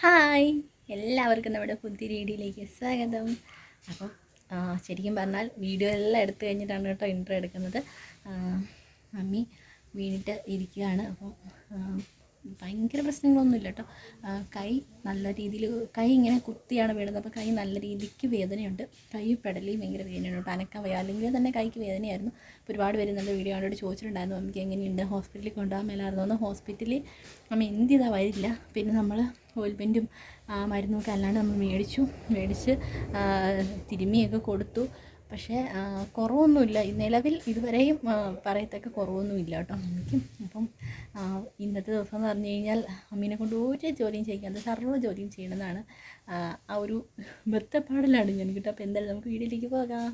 Hi, എല്ലാവർക്കും നമ്മുടെ പുതിയ വീഡിയോയിലേക്ക് സ്വാഗതം. അപ്പം ശരിക്കും പറഞ്ഞാൽ വീഡിയോ എല്ലാം എടുത്തു കഴിഞ്ഞിട്ടാണ് കേട്ടോ ഇൻട്രോ എടുക്കുന്നത്. മമ്മി വീണിട്ട് ഇരിക്കുകയാണ്. അപ്പം ഭയങ്കര പ്രശ്നങ്ങളൊന്നുമില്ല കേട്ടോ. കൈ നല്ല രീതിയിൽ കൈ ഇങ്ങനെ കുത്തിയാണ് വീണത്. അപ്പോൾ കൈ നല്ല രീതിക്ക് വേദനയുണ്ട്. കൈ പെടലിയും ഭയങ്കര വേദനയുണ്ട് കേട്ടോ. അനക്കാൻ വയ്യ, അല്ലെങ്കിൽ തന്നെ കൈക്ക് വേദനയായിരുന്നു. അപ്പോൾ ഒരുപാട് പേര് നല്ല വീഡിയോ കണ്ടോട് ചോദിച്ചിട്ടുണ്ടായിരുന്നു നമുക്ക് എങ്ങനെയുണ്ട്, ഹോസ്പിറ്റലിൽ കൊണ്ടുപോകാൻ മേലായിരുന്നു. ഹോസ്പിറ്റലിൽ അമ്മ എന്ത് ചെയ്താൽ വരില്ല. പിന്നെ നമ്മൾ ഓയിൽമെൻറ്റും മരുന്നൊക്കെ അല്ലാണ്ട് നമ്മൾ മേടിച്ച് തിരുമ്മിയൊക്കെ കൊടുത്തു. പക്ഷേ കുറവൊന്നുമില്ല. നിലവിൽ ഇതുവരെയും പറയത്തക്ക കുറവൊന്നുമില്ല കേട്ടോ എനിക്ക്. അപ്പം ഇന്നത്തെ ദിവസം എന്ന് പറഞ്ഞു കഴിഞ്ഞാൽ അമ്മീനെ കൊണ്ട് ഒരു ജോലിയും ചെയ്യിക്കാതെ സർവ്വ ജോലിയും ചെയ്യണമെന്നാണ് ആ ഒരു ബന്ധപ്പാടിലാണ് ഞാൻ കേട്ടോ. അപ്പോൾ എന്തായാലും നമുക്ക് വീട്ടിലേക്ക് പോകാം.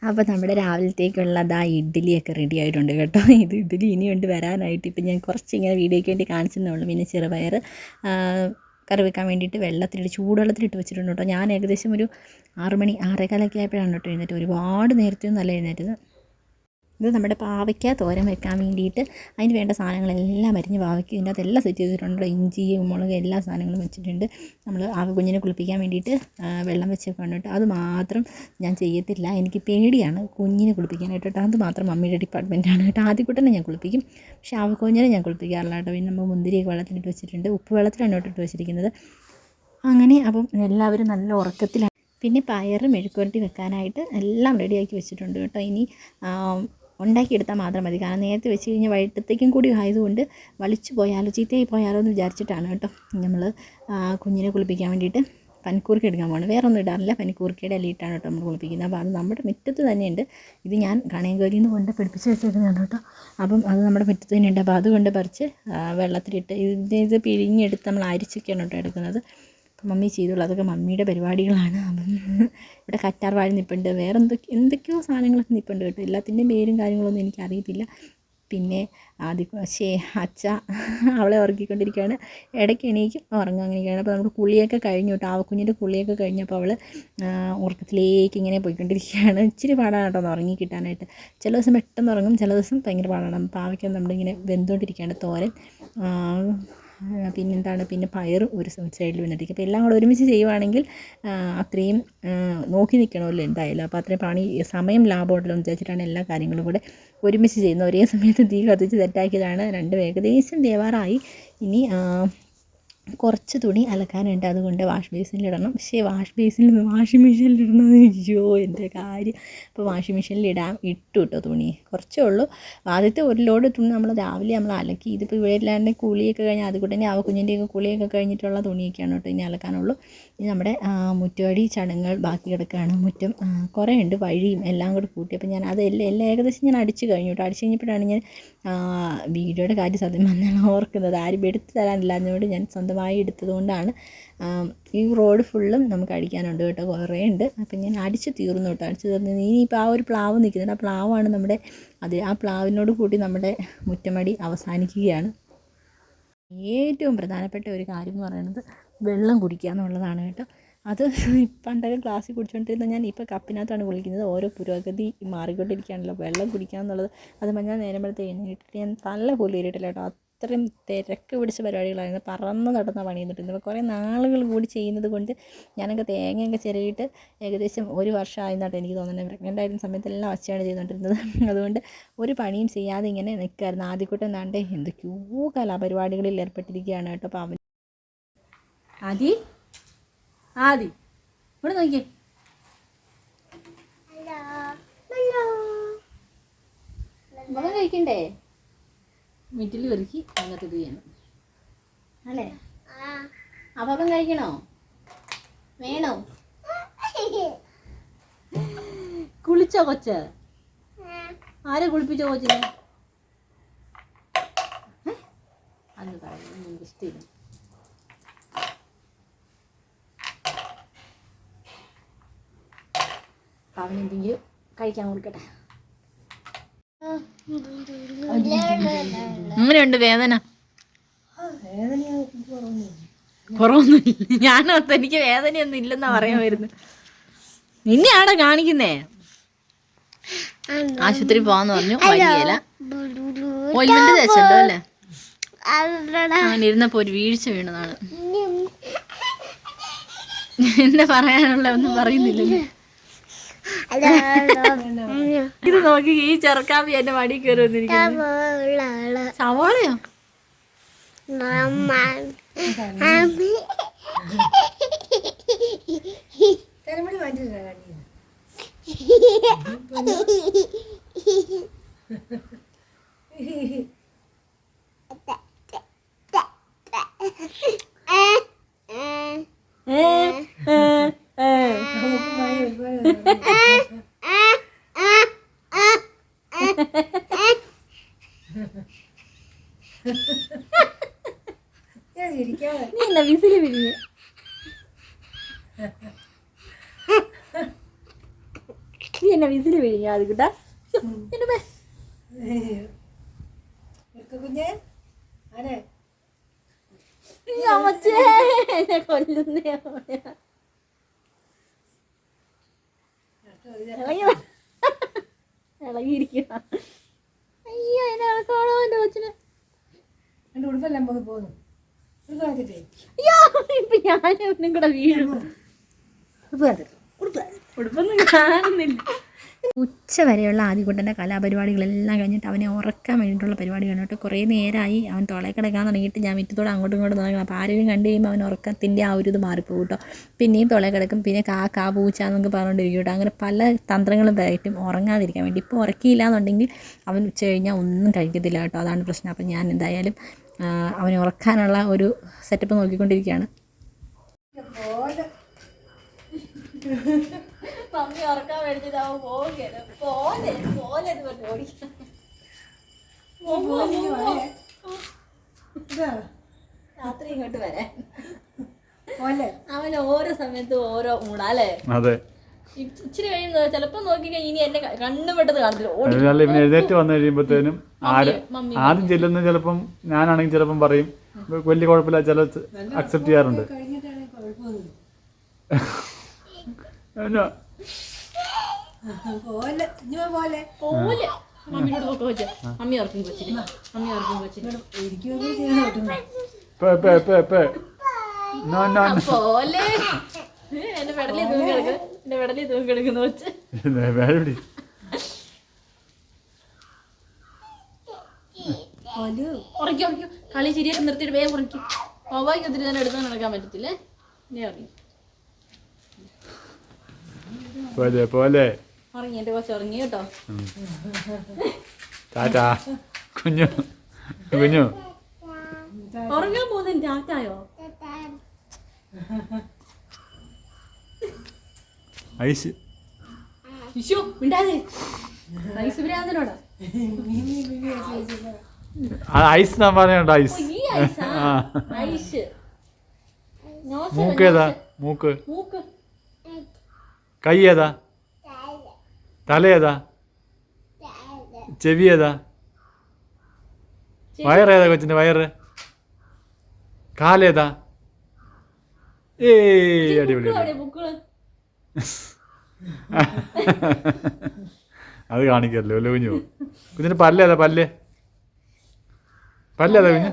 അപ്പോൾ നമ്മുടെ രാവിലത്തേക്കുള്ളത് ഇഡ്ഡലിയൊക്കെ റെഡി ആയിട്ടുണ്ട് കേട്ടോ. ഇത് ഇഡ്ഡലി ഇനിയുണ്ട് വരാനായിട്ട്. ഇപ്പം ഞാൻ കുറച്ച് ഇങ്ങനെ വീഡിയോയ്ക്ക് വേണ്ടി കാണിച്ചതേ ഉള്ളൂ. പിന്നെ ചെറുപയർ കറി വെക്കാൻ വേണ്ടിയിട്ട് ചൂടുവെള്ളത്തിലിട്ട് വെച്ചിട്ടുണ്ട് കേട്ടോ. ഞാൻ ഏകദേശം ഒരു 6 മണി 6:15 ആയപ്പോഴാണ് കേട്ടോ എഴുന്നേറ്റ്. ഒരുപാട് നേരത്തെയൊന്നും അല്ല എഴുന്നേറ്റത്. ഇത് നമ്മുടെ പാവയ്ക്ക തോരൻ വെക്കാൻ വേണ്ടിയിട്ട് അതിന് വേണ്ട സാധനങ്ങളെല്ലാം അരിഞ്ഞ് പാവയ്ക്ക ഇതിൻ്റെ അകത്തെല്ലാം സെറ്റ് ചെയ്തിട്ടുണ്ട്. ഇഞ്ചി, മുളക്, എല്ലാ സാധനങ്ങളും വെച്ചിട്ടുണ്ട്. നമ്മൾ കുഞ്ഞിനെ കുളിപ്പിക്കാൻ വേണ്ടിയിട്ട് വെള്ളം വെച്ചൊക്കെ ഉണ്ട് കേട്ടോ. അത് മാത്രം ഞാൻ ചെയ്യത്തില്ല, എനിക്ക് പേടിയാണ് കുഞ്ഞിനെ കുളിപ്പിക്കാനായിട്ട് കേട്ടോ. അത് മാത്രം മമ്മിയുടെ ഡിപ്പാർട്ട്മെൻറ്റാണ് കേട്ടോ. ആദ്യക്കുട്ടനെ ഞാൻ കുളിപ്പിക്കും, പക്ഷേ കുഞ്ഞിനെ ഞാൻ കുളിപ്പിക്കാറില്ല കേട്ടോ. പിന്നെ നമ്മൾ മുന്തിരിയൊക്കെ വെള്ളത്തിലിട്ട് വെച്ചിട്ടുണ്ട്, ഉപ്പ് വെള്ളത്തിലാണ് ഇട്ട് വെച്ചിരിക്കുന്നത്. അങ്ങനെ അപ്പം എല്ലാവരും നല്ല ഉറക്കത്തിലാണ്. പിന്നെ പയറ് മെഴുക്കുവരട്ടി വെക്കാനായിട്ട് എല്ലാം റെഡിയാക്കി വെച്ചിട്ടുണ്ട് കേട്ടോ. ഇനി ഉണ്ടാക്കിയെടുത്താൽ മാത്രം മതി. കാരണം നേരത്തെ വെച്ച് കഴിഞ്ഞാൽ വൈകിട്ടത്തേക്കും കൂടി ആയതുകൊണ്ട് വളിച്ചു പോയാലോ ചീത്തയായി പോയാലോ എന്ന് വിചാരിച്ചിട്ടാണ് കേട്ടോ നമ്മൾ കുഞ്ഞിനെ കുളിപ്പിക്കാൻ വേണ്ടിയിട്ട് പനിക്കൂർക്ക എടുക്കാൻ പോകണം. വേറെ ഒന്നും ഇടാറില്ല, പനിക്കൂർക്കയുടെ ഇലയിട്ടാണ് കേട്ടോ നമ്മൾ കുളിപ്പിക്കുന്നത്. അപ്പോൾ അത് നമ്മുടെ മുറ്റത്ത് തന്നെയുണ്ട്. ഇത് ഞാൻ കണയങ്കോലിയിൽ നിന്ന് കൊണ്ട് പിടിപ്പിച്ച് വെച്ചേക്കുന്നതാണ് കേട്ടോ. അപ്പം അത് നമ്മുടെ മുറ്റത്ത് തന്നെയുണ്ട്. അപ്പോൾ അതുകൊണ്ട് പറിച്ച് വെള്ളത്തിലിട്ട് ഇത് പിഴിഞ്ഞെടുത്ത് നമ്മൾ അരിച്ചൊക്കെയാണ് കേട്ടോ എടുക്കുന്നത്. അപ്പം മമ്മി ചെയ്തോളൂ, അതൊക്കെ മമ്മിയുടെ പരിപാടികളാണ്. അപ്പം ഇവിടെ കറ്റാർ വാഴ നിൽപ്പുണ്ട്, വേറെ എന്തൊക്കെയോ സാധനങ്ങളൊക്കെ നിൽപ്പുണ്ട് കേട്ടോ. എല്ലാത്തിൻ്റെയും പേരും കാര്യങ്ങളൊന്നും എനിക്കറിയത്തില്ല. പിന്നെ അച്ഛ അവളെ ഉറക്കിക്കൊണ്ടിരിക്കുകയാണ്. ഇടയ്ക്ക് എണീക്കും, ഉറങ്ങും, അങ്ങനെയൊക്കെയാണ്. അപ്പോൾ നമുക്ക് കുളിയൊക്കെ കഴിഞ്ഞു കേട്ടോ. കുഞ്ഞിൻ്റെ കുളിയൊക്കെ കഴിഞ്ഞപ്പോൾ അവൾ ഉറക്കത്തിലേക്ക് ഇങ്ങനെ പോയിക്കൊണ്ടിരിക്കുകയാണ്. ഇച്ചിരി പാടാണ് കേട്ടോ ഒന്ന് ഉറങ്ങി കിട്ടാനായിട്ട്. ചില ദിവസം പെട്ടെന്ന് ഉറങ്ങും, ചില ദിവസം ഭയങ്കര പാടാണ്. പാവയ്ക്ക നമ്മളിങ്ങനെ വെന്തുകൊണ്ടിരിക്കുകയാണ് തോരൻ. പിന്നെന്താണ്, പിന്നെ പയർ ഒരു സൈഡിൽ വന്നിട്ടിരിക്കും. അപ്പോൾ എല്ലാം കൂടെ ഒരുമിച്ച് ചെയ്യുവാണെങ്കിൽ അത്രയും നോക്കി നിൽക്കണമല്ലോ എന്തായാലും. അപ്പോൾ അത്രയും പണി സമയം ലാഭമുണ്ടല്ലോ എന്ന് വിചാരിച്ചിട്ടാണ് എല്ലാ കാര്യങ്ങളും കൂടെ ഒരുമിച്ച് ചെയ്യുന്നത്. ഒരേ സമയത്ത് തീ കത്തിച്ച് സെറ്റാക്കിയതാണ്. രണ്ടും ഏകദേശം തേവാറായി. ഇനി കുറച്ച് തുണി അലക്കാനുണ്ട്, അതുകൊണ്ട് വാഷ് ബേസിനിലിടണം. പക്ഷേ വാഷ് ബേസിനിൽ നിന്ന് വാഷിംഗ് മെഷീനിലിടണം, അയ്യോ എൻ്റെ കാര്യം. അപ്പോൾ വാഷിംഗ് മെഷീനിൽ ഇട്ടു കേട്ടോ. തുണി കുറച്ചേ ഉള്ളൂ. ആദ്യത്തെ ഒരു ലോഡ് തുണി രാവിലെ നമ്മൾ അലക്കി. ഇതിപ്പോൾ ഇവിടെ ഇല്ലാണ്ട് കുളിയൊക്കെ കഴിഞ്ഞാൽ അതുകൊണ്ട് തന്നെ കുഞ്ഞിൻ്റെയൊക്കെ കുളിയൊക്കെ കഴിഞ്ഞിട്ടുള്ള തുണിയൊക്കെയാണ് കേട്ടോ ഇനി അലക്കാനുള്ളൂ. ഇനി നമ്മുടെ മുറ്റവടി ചടങ്ങുകൾ ബാക്കി കിടക്കുകയാണ്. മുറ്റം കുറേ ഉണ്ട്, വഴിയും എല്ലാം കൂടെ കൂട്ടി. അപ്പോൾ ഞാൻ എല്ലാം ഏകദേശം ഞാൻ അടിച്ച് കഴിഞ്ഞു കേട്ടോ. അടിച്ച് കഴിഞ്ഞപ്പോഴാണ് ഞാൻ വീഡിയോയുടെ കാര്യം സത്യം പറഞ്ഞാൽ ഓർക്കുന്നത്. ആരും എടുത്ത് തരാനില്ലാഞ്ഞതുകൊണ്ട് ഞാൻ സ്വന്തമായി എടുത്തതുകൊണ്ടാണ്. ഈ റോഡ് ഫുള്ളും നമുക്ക് അടിക്കാനുണ്ട് കേട്ടോ, കുറേ ഉണ്ട്. അപ്പം ഞാൻ അടിച്ച് തീർന്നു കേട്ടോ. അടിച്ച് തീർന്നു. ഇനിയിപ്പോൾ ആ ഒരു പ്ലാവ് നിൽക്കുന്നുണ്ട്, ആ പ്ലാവാണ് നമ്മുടെ ആ പ്ലാവിനോട് കൂടി നമ്മുടെ മുറ്റമടി അവസാനിക്കുകയാണ്. ഏറ്റവും പ്രധാനപ്പെട്ട ഒരു കാര്യം എന്ന് പറയുന്നത് വെള്ളം കുടിക്കുക എന്നുള്ളതാണ് കേട്ടോ. അത് പണ്ടൊക്കെ ക്ലാസ്സിൽ കുടിച്ചുകൊണ്ടിരുന്ന ഞാൻ ഇപ്പോൾ കപ്പിനകത്താണ് കുളിക്കുന്നത്. ഓരോ പുരോഗതി മാറിക്കൊണ്ടിരിക്കുകയാണല്ലോ. വെള്ളം കുടിക്കുക എന്നുള്ളത് അത് ഞാൻ നേരം വെളുത്ത് എഴുന്നേറ്റിട്ട് ഞാൻ തല പോലും ഇരിട്ടില്ല കേട്ടോ. അത്രയും തിരക്ക് പിടിച്ച പരിപാടികളായിരുന്നു, പറന്ന് നടന്ന പണി ചെയ്തിട്ടുണ്ട്. ഇപ്പോൾ കുറേ നാളുകൾ കൂടി ചെയ്യുന്നത് കൊണ്ട് ഞാനൊക്കെ തേങ്ങയൊക്കെ ചിരകിയിട്ട് ഏകദേശം 1 വർഷമായെന്നാട്ടോ എനിക്ക് തോന്നുന്നത്. പ്രഗ്നൻ്റ് ആയിരുന്ന സമയത്തെല്ലാം ഒച്ചയാണ് ചെയ്തുകൊണ്ടിരുന്നത്. അതുകൊണ്ട് ഒരു പണിയും ചെയ്യാതെ ഇങ്ങനെ നിൽക്കുമായിരുന്നു. ആദ്യക്കൂട്ടം എന്താണ്ട് എന്തൊക്കെയോ കലാപരിപാടികളിൽ ഏർപ്പെട്ടിരിക്കുകയാണ് കേട്ടോ. അപ്പോൾ അവൻ ആദി ഇവിടെ നോക്കിയേ. മകൻ കഴിക്കണ്ടേ? മിറ്റിൽ ഒരുക്കി അങ്ങനത്തെ ഇത് ചെയ്യണം അല്ലേ? അപ്പം കഴിക്കണോ? വേണോ? കുളിച്ചോ കൊച്ച്? ആരെ കുളിപ്പിച്ചോ കൊച്ചിനെ? അന്ന് പറയുന്നത് എനിക്ക് ഇഷ്ടമില്ല. അവനെന്തെങ്കിലും കഴിക്കാൻ കൊടുക്കട്ടെ. അങ്ങനെയുണ്ട് വേദന? കുറവൊന്നുമില്ല. ഞാനോർത്ത് എനിക്ക് വേദനയൊന്നും ഇല്ലെന്നാ പറയാൻ വരുന്നത്. നിന്നെയാണോ കാണിക്കുന്നേ? ആശുപത്രി പോവാന്ന് പറഞ്ഞു, വരികയില്ല. ഓയിൽമെന്റ് തേച്ചല്ലോ അല്ലേ? അവൻ ഇരുന്നപ്പോ ഒരു വീഴ്ച വീണതാണ്. എന്താ പറയാനുള്ള ഒന്നും പറയുന്നില്ല. ഇത് നോക്കി ഈ ചെറുക്കാമ്പി എന്റെ മടി കയറി വന്നിരിക്കുന്നു. സവാളയോ? നീ എന്നാ വിസില് വിരിഞ്ഞു? നീ എന്നാ വിസില് വിരിഞ്ഞു? അത് കിട്ടാ കൊല്ലുന്നേ. ഇളകിയിരിക്കുക. അയ്യോ എന്നെ ഇളക്കാണോ എന്റെ കൊച്ചിന്? ഉടുപ്പെല്ലാം പോകുന്നു. അയ്യോ ഇപ്പൊ ഞാനും കൂടെ വീഴും. ഉടുപ്പൊന്നും കാണുന്നില്ല. ഉച്ച വരെയുള്ള ആദ്യകുട്ടൻ്റെ കലാപരിപാടികളെല്ലാം കഴിഞ്ഞിട്ട് അവനെ ഉറക്കാൻ വേണ്ടിയിട്ടുള്ള പരിപാടിയാണ് കേട്ടോ. കുറേ നേരമായി അവൻ തൊളയിൽ കിടക്കാൻ തുടങ്ങിയിട്ട് ഞാൻ മുറ്റത്തോടെ അങ്ങോട്ടും ഇങ്ങോട്ടും നോക്കണം. അപ്പോൾ ആരെങ്കിലും കണ്ടു കഴിയുമ്പോൾ അവൻ ഉറക്കത്തിൻ്റെ ആ ഒരു ഇത് മാറിപ്പോകും കേട്ടോ. പിന്നെയും തൊളയിൽ കിടക്കും, പിന്നെ കാ പൂച്ച എന്നൊക്കെ പറഞ്ഞുകൊണ്ടിരിക്കും കേട്ടോ. അങ്ങനെ പല തന്ത്രങ്ങളും ആയിട്ടും ഉറങ്ങാതിരിക്കാൻ വേണ്ടി. ഇപ്പോൾ ഉറക്കിയില്ല എന്നുണ്ടെങ്കിൽ അവൻ ഉച്ച കഴിഞ്ഞാൽ ഒന്നും കഴിക്കത്തില്ല കേട്ടോ. അതാണ് പ്രശ്നം. അപ്പം ഞാൻ എന്തായാലും അവനെ ഉറക്കാനുള്ള ഒരു സെറ്റപ്പ് നോക്കിക്കൊണ്ടിരിക്കുകയാണ്. മമ്മി ഉറക്കാൻ വേണ്ടിട്ട് അവൻ പോവുകയാണ്. രാത്രി ഇങ്ങോട്ട് വരാൻ അവൻ ഓരോ സമയത്തും ഓരോ മൂടാല്ലേ. അതെ, ഇച്ചിരി കഴിയുന്നത് ചിലപ്പോ നോക്കിക്കഴിഞ്ഞാൽ ഇനി എന്നെ കണ്ണു പെട്ടത് കാണത്തില്ല. ഇവൻ എഴുന്നേറ്റ് വന്നു കഴിയുമ്പോഴത്തേനും ആദ്യം ചെല്ലുന്ന ചിലപ്പം ഞാനാണെങ്കിൽ ചിലപ്പം പറയും വലിയ കുഴപ്പമില്ല, ചില അക്സെപ്റ്റ് ചെയ്യാറുണ്ട്. മമ്മി ഓർക്കും കൊച്ചിന്, മമ്മി ഓർക്കും കൊച്ചിന് പോലെ എന്റെ പെടലി തൂങ്ങി കിടക്കുന്നു, എന്റെ പെടലി തൂങ്ങി കിടക്കുന്ന കൊച്ച്. ഉറക്കി ഉറക്കി കളി ശരിയായിട്ട് നിർത്തിയിട്ട് വേഗം ഉറക്കി. മൊബൈൽ ഒത്തിരി തന്നെ എടുക്കാൻ നടക്കാൻ പറ്റത്തില്ലേ. നീ ഉറങ്ങി ഉറങ്ങി എന്റെ കൊച്ചു ഉറങ്ങി കേട്ടോ. കുഞ്ഞു കുഞ്ഞു ഉറങ്ങാൻ പോകുന്നതിന് ടാറ്റായോ? ഐസ് മിണ്ടാതെ ഐസ് ഭ്രാന്തനോടാ. ഐസ് ഞാൻ പറഞ്ഞോണ്ട് ഐസ്. മൂക്ക് ഏതാ? മൂക്ക്. കൈ ഏതാ? തല ഏതാ? ചെവി ഏതാ? വയറേതാ കൊച്ചിന്റെ? വയറ്. കാലേതാ? ഏയ് അടിപൊളി. അത് കാണിക്കല്ലോ അല്ലേ കുഞ്ഞു? കുഞ്ഞിന് പല്ലേതാ? പല്ലേതാ കുഞ്ഞു?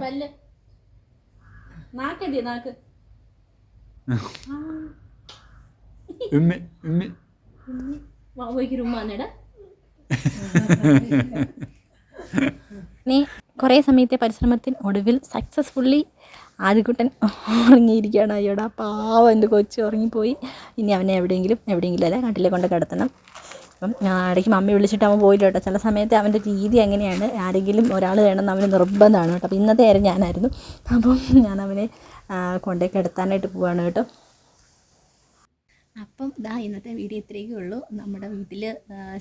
ഉമ്മി ഉമ്മി കുറേ സമയത്തെ പരിശ്രമത്തിന് ഒടുവിൽ സക്സസ്ഫുള്ളി ആദ്യക്കുട്ടൻ ഉറങ്ങിയിരിക്കുകയാണ്. അയ്യോടാ പാവം എൻ്റെ കൊച്ചു ഉറങ്ങിപ്പോയി. ഇനി അവനെ എവിടെയെങ്കിലും അല്ല കാട്ടിലെ കൊണ്ട് കിടത്തണം. അപ്പം ഇടയ്ക്ക് മമ്മി വിളിച്ചിട്ട് അവൻ പോയില്ല കേട്ടോ. ചില സമയത്ത് അവൻ്റെ രീതി അങ്ങനെയാണ്, ആരെങ്കിലും ഒരാൾ വേണമെന്ന് അവന് നിർബന്ധമാണ് കേട്ടോ. അപ്പോൾ ഇന്നത്തെ നേരം ഞാനായിരുന്നു. അപ്പം ഞാൻ അവനെ കൊണ്ടേ കിടത്താനായിട്ട് പോവാണ് കേട്ടോ. അപ്പം ഇന്നത്തെ വീഡിയോ ഇത്രയൊക്കെ ഉള്ളൂ. നമ്മുടെ വീട്ടിൽ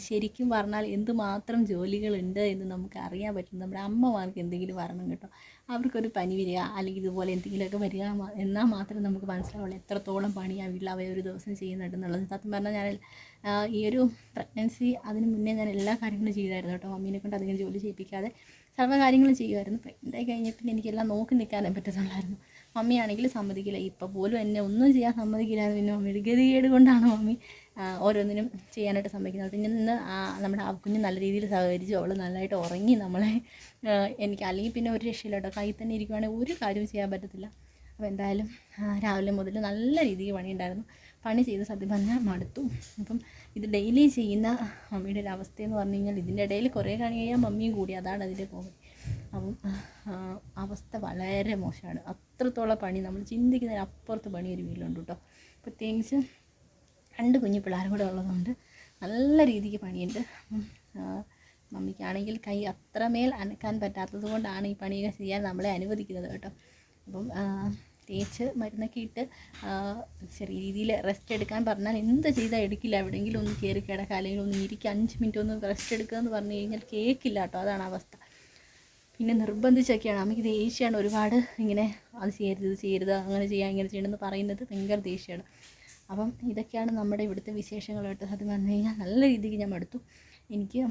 ശരിക്കും പറഞ്ഞാൽ എന്തുമാത്രം ജോലികളുണ്ട് എന്ന് നമുക്ക് അറിയാൻ പറ്റും. നമ്മുടെ അമ്മമാർക്ക് എന്തെങ്കിലും വരണം കേട്ടോ. അവർക്കൊരു പനി വരിക അല്ലെങ്കിൽ ഇതുപോലെ എന്തെങ്കിലുമൊക്കെ വരിക എന്നാൽ മാത്രമേ നമുക്ക് മനസ്സിലാവുള്ളൂ എത്രത്തോളം പണി ആ വീട്ടിൽ അവയെ ഒരു ദിവസം ചെയ്യുന്നുണ്ടെന്നുള്ളത്. സത്യം പറഞ്ഞാൽ ഞാൻ ഈ ഒരു പ്രഗ്നൻസി അതിന് മുന്നേ ഞാൻ എല്ലാ കാര്യങ്ങളും ചെയ്തായിരുന്നു കേട്ടോ. മമ്മീനെ കൊണ്ട് അധികം ജോലി ചെയ്യിപ്പിക്കാതെ സർവ്വ കാര്യങ്ങളും ചെയ്യുമായിരുന്നു. പ്രഗ്നൻ്റായി കഴിഞ്ഞപ്പോൾ എനിക്കെല്ലാം നോക്കി നിൽക്കാനേ പറ്റത്തുള്ളായിരുന്നു. മമ്മിയാണെങ്കിൽ സമ്മതിക്കില്ല. ഇപ്പോൾ പോലും എന്നെ ഒന്നും ചെയ്യാൻ സമ്മതിക്കില്ലായിരുന്നു. പിന്നെ മമ്മിയുടെ ഗതികേട് കൊണ്ടാണ് മമ്മി ഓരോന്നിനും ചെയ്യാനായിട്ട് സമ്മതിക്കുന്നത്. പിന്നെ ഇന്ന് നമ്മുടെ ആ കുഞ്ഞ് നല്ല രീതിയിൽ സഹകരിച്ചു. അവൾ നല്ലതായിട്ട് ഉറങ്ങി. നമ്മളെ എനിക്ക് അല്ലെങ്കിൽ പിന്നെ ഒരു രക്ഷയില്ല കേട്ടോ. കയ്യിൽ തന്നെ ഇരിക്കുവാണെങ്കിൽ ഒരു കാര്യവും ചെയ്യാൻ പറ്റത്തില്ല. അപ്പോൾ എന്തായാലും രാവിലെ മുതൽ നല്ല രീതിക്ക് പണിയുണ്ടായിരുന്നു. പണി ചെയ്ത് സത്യം പറഞ്ഞാൽ മടുത്തു. അപ്പം ഇത് ഡെയിലി ചെയ്യുന്ന മമ്മിയുടെ ഒരു അവസ്ഥയെന്ന് പറഞ്ഞു കഴിഞ്ഞാൽ ഇതിൻ്റെ ഇടയിൽ കുറേ പണി ചെയ്യാൻ മമ്മിയും കൂടി, അതാണ് അതിൻ്റെ കോമഡി. അപ്പം അവസ്ഥ വളരെ മോശമാണ്. അത്രത്തോളം പണി നമ്മൾ ചിന്തിക്കുന്നതിനപ്പുറത്ത് പണി ഒരു വീട്ടിലുണ്ട് കേട്ടോ. പ്രത്യേകിച്ച് 2 കുഞ്ഞു പിള്ളേരും കൂടെ ഉള്ളതുകൊണ്ട് നല്ല രീതിക്ക് പണിയുണ്ട്. മമ്മിക്കാണെങ്കിൽ കൈ അത്രമേൽ അനക്കാൻ പറ്റാത്തത് കൊണ്ടാണ് ഈ പണിയൊക്കെ ചെയ്യാൻ നമ്മളെ അനുവദിക്കുന്നത് കേട്ടോ. അപ്പം തേച്ച് മരുന്നൊക്കെ ഇട്ട് ചെറിയ രീതിയിൽ റെസ്റ്റ് എടുക്കാൻ പറഞ്ഞാൽ എന്ത് ചെയ്താൽ എടുക്കില്ല. എവിടെയെങ്കിലും ഒന്ന് കയറി കിടക്കുക അല്ലെങ്കിൽ ഒന്ന് ഇരിക്കുക, 5 മിനിറ്റ് ഒന്ന് റെസ്റ്റ് എടുക്കുക എന്ന് പറഞ്ഞു കഴിഞ്ഞാൽ കേൾക്കില്ല കേട്ടോ. അതാണ് അവസ്ഥ. പിന്നെ നിർബന്ധിച്ചൊക്കെയാണ്. അമ്മയ്ക്ക് ദേഷ്യമാണ് ഒരുപാട്. ഇങ്ങനെ അത് ചെയ്യരുത് ഇത് ചെയ്യരുത്, അങ്ങനെ ചെയ്യാം ഇങ്ങനെ ചെയ്യണമെന്ന് പറയുന്നത് ഭയങ്കര ദേഷ്യമാണ്. അപ്പം ഇതൊക്കെയാണ് നമ്മുടെ ഇവിടുത്തെ വിശേഷങ്ങൾ കേട്ടോ. സത്യം പറഞ്ഞു കഴിഞ്ഞാൽ നല്ല രീതിക്ക് ഞാൻ മടുത്തു. എനിക്ക്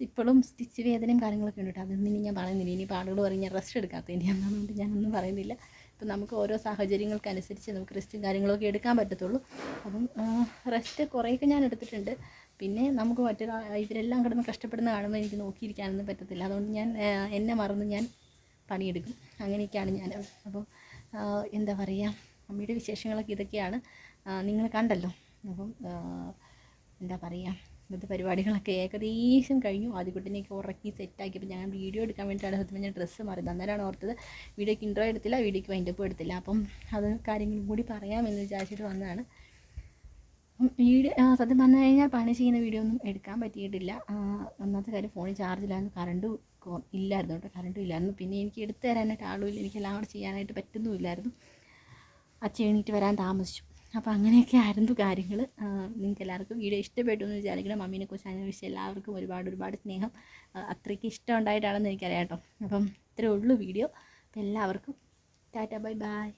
ഇപ്പോഴും സ്റ്റിച്ച് വേദനയും കാര്യങ്ങളൊക്കെ ഉണ്ട് കേട്ടോ. അതൊന്നും ഇനി ഞാൻ പറയുന്നില്ല. ഇനിയിപ്പോൾ ആളുകൾ പറയും ഞാൻ റെസ്റ്റ് എടുക്കാത്തതിൻ്റെ അതുകൊണ്ട് ഞാനൊന്നും പറയുന്നില്ല. ഇപ്പം നമുക്ക് ഓരോ സാഹചര്യങ്ങൾക്കനുസരിച്ച് നമുക്ക് റെസ്റ്റും കാര്യങ്ങളൊക്കെ എടുക്കാൻ പറ്റത്തുള്ളൂ. അപ്പം റെസ്റ്റ് കുറേയൊക്കെ ഞാൻ എടുത്തിട്ടുണ്ട്. പിന്നെ നമുക്ക് ഇവരെല്ലാം കിടന്ന് കഷ്ടപ്പെടുന്ന കാണുമ്പോൾ എനിക്ക് നോക്കിയിരിക്കാനൊന്നും പറ്റത്തില്ല. അതുകൊണ്ട് ഞാൻ എന്നെ മറന്ന് ഞാൻ പണിയെടുക്കും. അങ്ങനെയൊക്കെയാണ് ഞാൻ. അപ്പോൾ എന്താ പറയുക, മമ്മിയുടെ വിശേഷങ്ങളൊക്കെ ഇതൊക്കെയാണ്. നിങ്ങൾ കണ്ടല്ലോ. അപ്പം എന്താ പറയുക, ഇന്നത്തെ പരിപാടികളൊക്കെ ഏകദേശം കഴിഞ്ഞു. ആദ്യക്കുട്ടിനെയൊക്കെ ഉറക്കി സെറ്റാക്കിയപ്പോൾ ഞാൻ വീഡിയോ എടുക്കാൻ വേണ്ടിയിട്ടാണ് സത്യം ഞാൻ ഡ്രസ്സ് മാറിയത്. അന്നേരമാണ് ഓർത്തത് വീഡിയോയ്ക്ക് ഇൻട്രോ എടുത്തില്ല, വീഡിയോയ്ക്ക് വൈൻഡപ്പ് എടുത്തില്ല. അപ്പം അത് കാര്യങ്ങളും കൂടി പറയാമെന്ന് വിചാരിച്ചിട്ട് വന്നതാണ്. വീഡിയോ സത്യം പറഞ്ഞു കഴിഞ്ഞാൽ പണി ചെയ്യുന്ന വീഡിയോ ഒന്നും എടുക്കാൻ പറ്റിയിട്ടില്ല. ഒന്നാമത്തെ കാര്യം ഫോണിൽ ചാർജില്ലായിരുന്നു, കറണ്ടും ഇല്ലായിരുന്നു കേട്ടോ. കറണ്ടും ഇല്ലായിരുന്നു. പിന്നെ എനിക്ക് എടുത്തു തരാനായിട്ട് ആളുമില്ല, എനിക്കെല്ലാം കൂടെ ചെയ്യാനായിട്ട് പറ്റുന്നുമില്ലായിരുന്നു. അച്ഛൻ എണീറ്റ് വരാൻ താമസിച്ചു. അപ്പോൾ അങ്ങനെയൊക്കെ ആയിരുന്നു കാര്യങ്ങൾ. നിങ്ങൾക്ക് എല്ലാവർക്കും വീഡിയോ ഇഷ്ടപ്പെട്ടു എന്ന് വിചാരിക്കണം. മമ്മീനെക്കുറിച്ച് അന്വേഷിച്ച് എല്ലാവർക്കും ഒരുപാട് സ്നേഹം. അത്രയ്ക്ക് ഇഷ്ടം ഉണ്ടായിട്ടാണെന്ന് എനിക്കറിയാം കേട്ടോ. അപ്പം ഇത്രയേ ഉള്ളൂ വീഡിയോ. അപ്പോൾ എല്ലാവർക്കും ടാറ്റ ബൈ ബൈ.